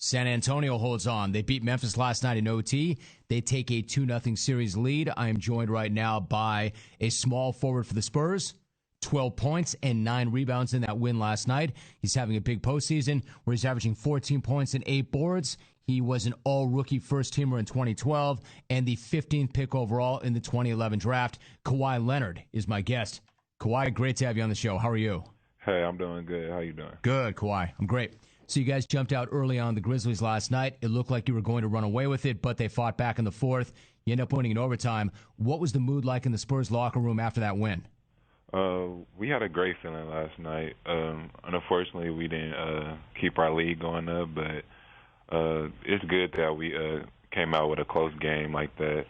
San Antonio holds on. They beat Memphis last night in OT. They take a 2-0 series lead. I am joined right now by a small forward for the Spurs. 12 points and 9 rebounds in that win last night. He's having a big postseason where he's averaging 14 points and 8 boards. He was an all-rookie first-teamer in 2012 and the 15th pick overall in the 2011 draft. Kawhi Leonard is my guest. Kawhi, great to have you on the show. How are you? Hey, I'm doing good. How you doing? Good, Kawhi. I'm great. So you guys jumped out early on the Grizzlies last night. It looked like you were going to run away with it, but they fought back in the fourth. You end up winning in overtime. What was the mood like in the Spurs locker room after that win? We had a great feeling last night. Unfortunately, we didn't keep our lead going up, but it's good that we came out with a close game like that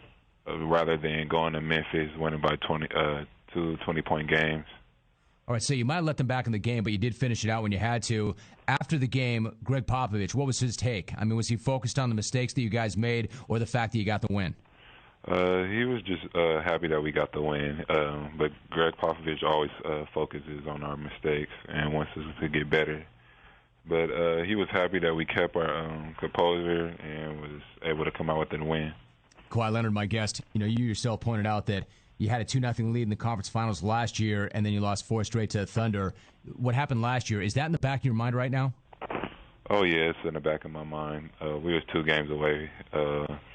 rather than going to Memphis winning by 2 20-point games. All right, so you might have let them back in the game, but you did finish it out when you had to. After the game, Gregg Popovich, what was his take? I mean, was he focused on the mistakes that you guys made or the fact that you got the win? He was just happy that we got the win. But Gregg Popovich always focuses on our mistakes and wants us to get better. But he was happy that we kept our composure and was able to come out with a win. Kawhi Leonard, my guest, you yourself pointed out that you had a 2-0 lead in the conference finals last year, and then you lost 4 straight to the Thunder. What happened last year, is that in the back of your mind right now? Oh, yeah, it's in the back of my mind. We was 2 games away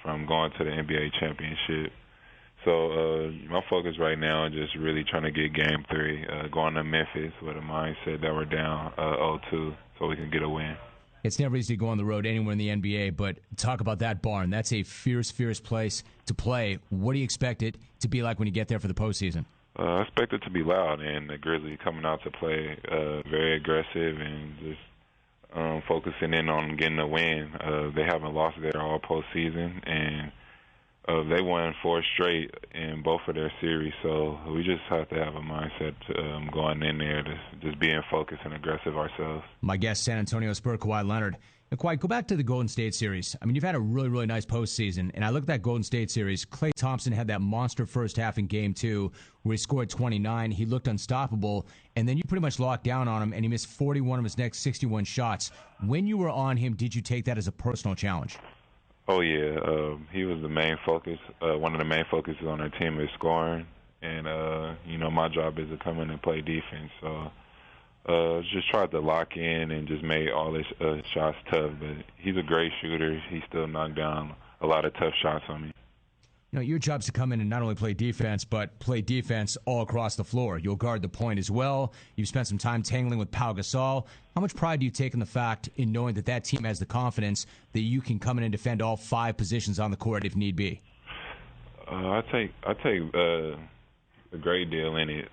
from going to the NBA championship. So my focus right now is just really trying to get Game 3, going to Memphis with a mindset that we're down 0-2 so we can get a win. It's never easy to go on the road anywhere in the NBA, but talk about that barn. That's a fierce, fierce place to play. What do you expect it to be like when you get there for the postseason? I expect it to be loud, and the Grizzlies coming out to play very aggressive and just focusing in on getting a win. They haven't lost there all postseason, and they won 4 straight in both of their series. So we just have to have a mindset going in there to just being focused and aggressive ourselves. My guest, San Antonio Spurs, Kawhi Leonard. And Kawhi, go back to the Golden State series. I mean, you've had a really, really nice postseason. And I look at that Golden State series. Klay Thompson had that monster first half in Game 2 where he scored 29. He looked unstoppable. And then you pretty much locked down on him, and he missed 41 of his next 61 shots. When you were on him, did you take that as a personal challenge? Oh, yeah. He was the main focus. One of the main focuses on our team is scoring. And, my job is to come in and play defense. So just tried to lock in and just made all his shots tough. But he's a great shooter. He still knocked down a lot of tough shots on me. Your job's to come in and not only play defense, but play defense all across the floor. You'll guard the point as well. You've spent some time tangling with Pau Gasol. How much pride do you take in the fact in knowing that that team has the confidence that you can come in and defend all 5 positions on the court if need be? I take a great deal in it.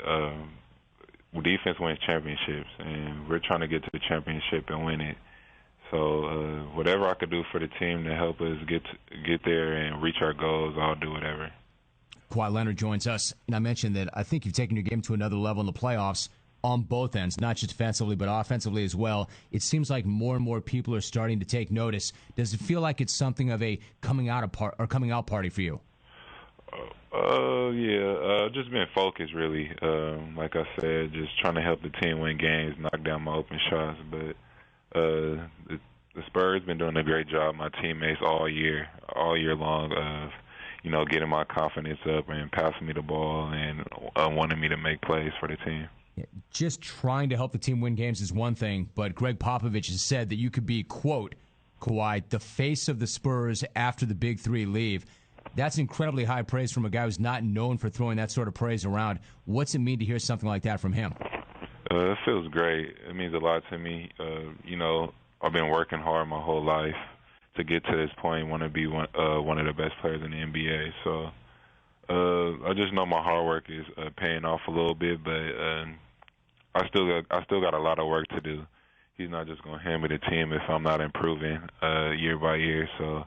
Defense wins championships, and we're trying to get to the championship and win it. So whatever I could do for the team to help us get there and reach our goals, I'll do whatever. Kawhi Leonard joins us, and I mentioned that I think you've taken your game to another level in the playoffs on both ends, not just defensively but offensively as well. It seems like more and more people are starting to take notice. Does it feel like it's something of a coming out party for you? Yeah, just being focused, really. Like I said, just trying to help the team win games, knock down my open shots. But the Spurs been doing a great job, my teammates all year long of, getting my confidence up and passing me the ball and wanting me to make plays for the team. Yeah, just trying to help the team win games is one thing, but Gregg Popovich has said that you could be, quote, Kawhi, the face of the Spurs after the Big 3 leave. That's incredibly high praise from a guy who's not known for throwing that sort of praise around. What's it mean to hear something like that from him? It feels great. It means a lot to me. I've been working hard my whole life to get to this point. Want to be one of the best players in the NBA. So I just know my hard work is paying off a little bit, but I still got a lot of work to do. He's not just going to hand me the team if I'm not improving year by year. So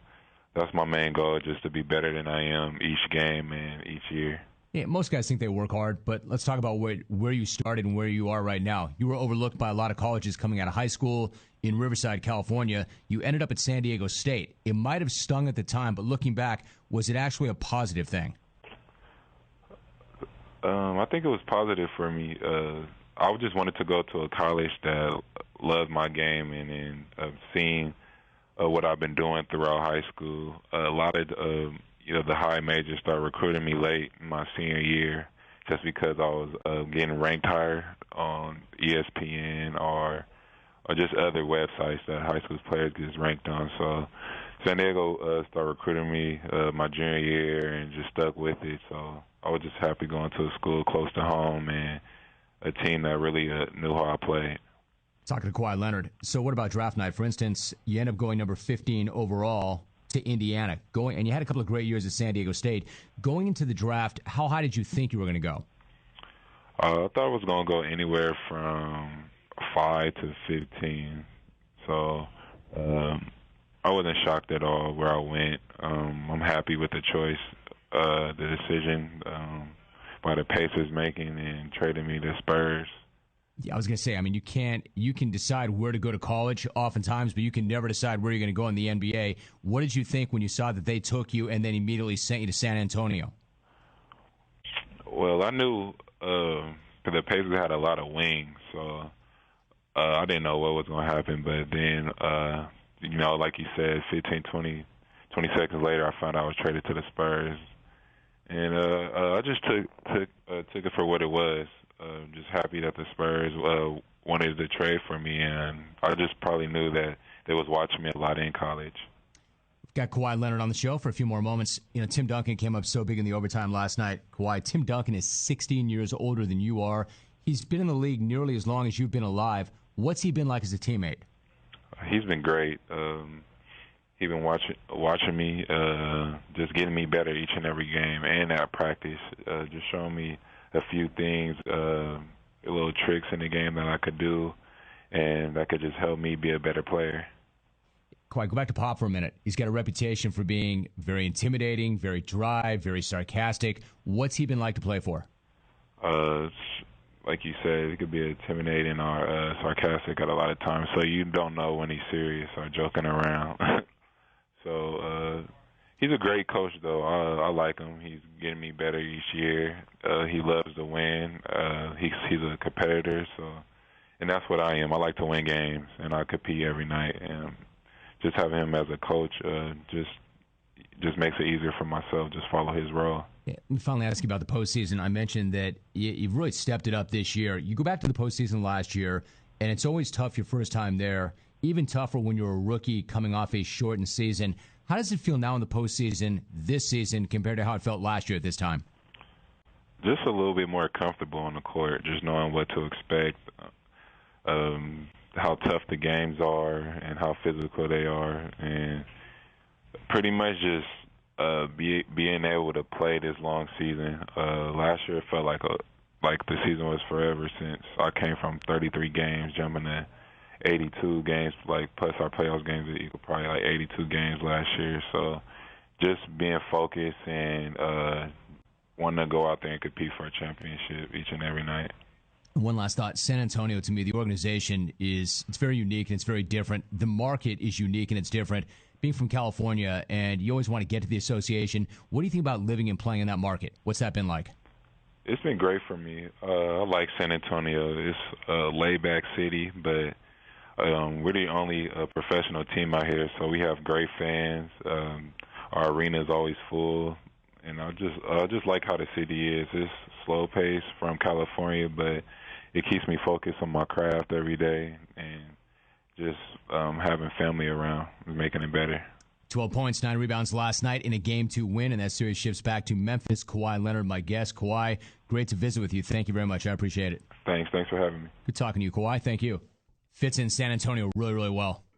that's my main goal, just to be better than I am each game and each year. Yeah, most guys think they work hard, but let's talk about where you started and where you are right now. You were overlooked by a lot of colleges coming out of high school in Riverside, California. You ended up at San Diego State. It might have stung at the time, but looking back, was it actually a positive thing? I think it was positive for me. I just wanted to go to a college that loved my game, and then seeing what I've been doing throughout high school. A lot of the high majors started recruiting me late in my senior year, just because I was getting ranked higher on ESPN or just other websites that high school players get ranked on. So San Diego started recruiting me my junior year and just stuck with it. So I was just happy going to a school close to home and a team that really knew how I played. Talking to Kawhi Leonard. So what about draft night? For instance, you end up going number 15 overall to Indiana, and you had a couple of great years at San Diego State. Going into the draft, how high did you think you were going to go? I thought I was going to go anywhere from 5 to 15. So I wasn't shocked at all where I went. I'm happy with the choice, the decision by the Pacers making and trading me to Spurs. Yeah, I was going to say, I mean, you can decide where to go to college oftentimes, but you can never decide where you're going to go in the NBA. What did you think when you saw that they took you and then immediately sent you to San Antonio? Well, I knew the Pacers had a lot of wings, so I didn't know what was going to happen. But then, like you said, 15, 20 seconds later, I found out I was traded to the Spurs. And I just took it for what it was. Just happy that the Spurs wanted to trade for me, and I just probably knew that they was watching me a lot in college. We've got Kawhi Leonard on the show for a few more moments. Tim Duncan came up so big in the overtime last night. Kawhi, Tim Duncan is 16 years older than you are. He's been in the league nearly as long as you've been alive. What's he been like as a teammate? He's been great. He's been watching me, just getting me better each and every game, and at practice, just showing me a few things, little tricks in the game that I could do, and that could just help me be a better player. Kawhi, go back to Pop for a minute. He's got a reputation for being very intimidating, very dry, very sarcastic. What's he been like to play for? Like you said, it could be intimidating or sarcastic at a lot of times, so you don't know when he's serious or joking around. So he's a great coach, though. I like him. He's getting me better each year. He loves to win. He's a competitor, and that's what I am. I like to win games, and I compete every night. And just having him as a coach just makes it easier for myself. Just follow his role. Yeah, let me finally ask you about the postseason. I mentioned that you've really stepped it up this year. You go back to the postseason last year, and it's always tough your first time there. Even tougher when you're a rookie coming off a shortened season. How does it feel now in the postseason this season compared to how it felt last year at this time? Just a little bit more comfortable on the court, just knowing what to expect, how tough the games are and how physical they are, and pretty much just being able to play this long season. Last year it felt like the season was forever since I came from 33 games, jumping to 82 games, plus our playoffs games that equal probably 82 games last year. So just being focused and wanting to go out there and compete for a championship each and every night. One last thought. San Antonio, to me, the organization it's very unique and it's very different. The market is unique and it's different. Being from California, and you always want to get to the association, what do you think about living and playing in that market? What's that been like? It's been great for me. I like San Antonio. It's a laid-back city, but we're the only professional team out here, so we have great fans. Our arena is always full, and I just like how the city is. It's slow pace from California, but it keeps me focused on my craft every day, and just having family around is making it better. 12 points, 9 rebounds last night in a Game 2 win, and that series shifts back to Memphis. Kawhi Leonard, my guest. Kawhi, great to visit with you. Thank you very much. I appreciate it. Thanks for having me. Good talking to you, Kawhi. Thank you. Fits in San Antonio really, really well.